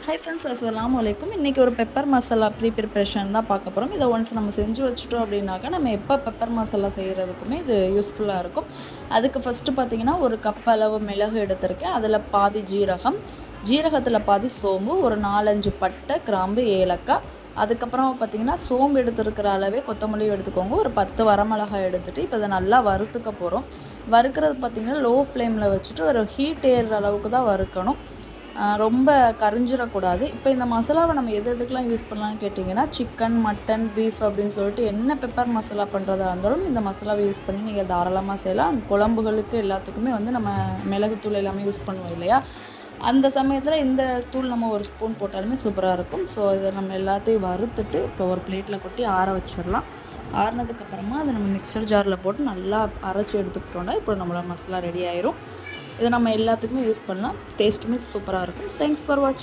Hi friends, அஸ்ஸலாமு அலைக்கும். இன்றைக்கி ஒரு பெப்பர் மசாலா ப்ரிப்பரேஷன் தான் பார்க்க போகிறோம். இதை ஒன்ஸ் நம்ம செஞ்சு வச்சுட்டோம் அப்படின்னாக்கா நம்ம எப்போ பெப்பர் மசாலா செய்கிறதுக்குமே இது யூஸ்ஃபுல்லாக இருக்கும். அதுக்கு ஃபஸ்ட்டு பார்த்திங்கன்னா ஒரு கப் அளவு மிளகு எடுத்திருக்கேன். அதில் பாதி ஜீரகம், ஜீரகத்தில் பாதி சோம்பு, ஒரு 4-5 பட்டை, கிராம்பு, ஏலக்காய். அதுக்கப்புறம் பார்த்திங்கன்னா சோம்பு எடுத்துருக்கிற அளவே கொத்தமல்லி எடுத்துக்கோங்க. ஒரு 10 வரமிளகாய் எடுத்துகிட்டு இப்போ இதை நல்லா வறுத்துக்க போகிறோம். வறுக்கிறது பார்த்திங்கன்னா லோ ஃப்ளேமில் வச்சுட்டு ஒரு ஹீட் ஏறுற அளவுக்கு தான் வறுக்கணும். ரொம்ப கரிஞ்சிடக்கூடாது. இப்போ இந்த மசாலாவை நம்ம எதுக்கெலாம் யூஸ் பண்ணலான்னு கேட்டிங்கன்னா, சிக்கன், மட்டன், பீஃப் அப்படின்னு சொல்லிட்டு என்ன பெப்பர் மசாலா பண்ணுறதா இருந்தாலும் இந்த மசாலாவை யூஸ் பண்ணி நீங்கள் தாராளமாக செய்யலாம். குழம்புகளுக்கு எல்லாத்துக்குமே நம்ம மிளகுத்தூள் எல்லாமே யூஸ் பண்ணுவோம் இல்லையா, அந்த சமயத்தில் இந்த தூள் நம்ம ஒரு ஸ்பூன் போட்டாலுமே சூப்பராக இருக்கும். ஸோ இதை நம்ம எல்லாத்தையும் வறுத்துட்டு இப்போ ஒரு பிளேட்டில் கொட்டி ஆற வச்சிடலாம். ஆறினதுக்கப்புறமா அதை நம்ம மிக்சர் ஜாரில் போட்டு நல்லா அரைச்சி எடுத்துக்கிட்டோன்னா இப்போ நம்மளோட மசாலா ரெடி ஆயிரும். இதை நம்ம எல்லாத்துக்குமே யூஸ் பண்ணலாம். டேஸ்ட்டுமே சூப்பராக இருக்கும். தேங்க்ஸ் ஃபார் வாட்சிங்.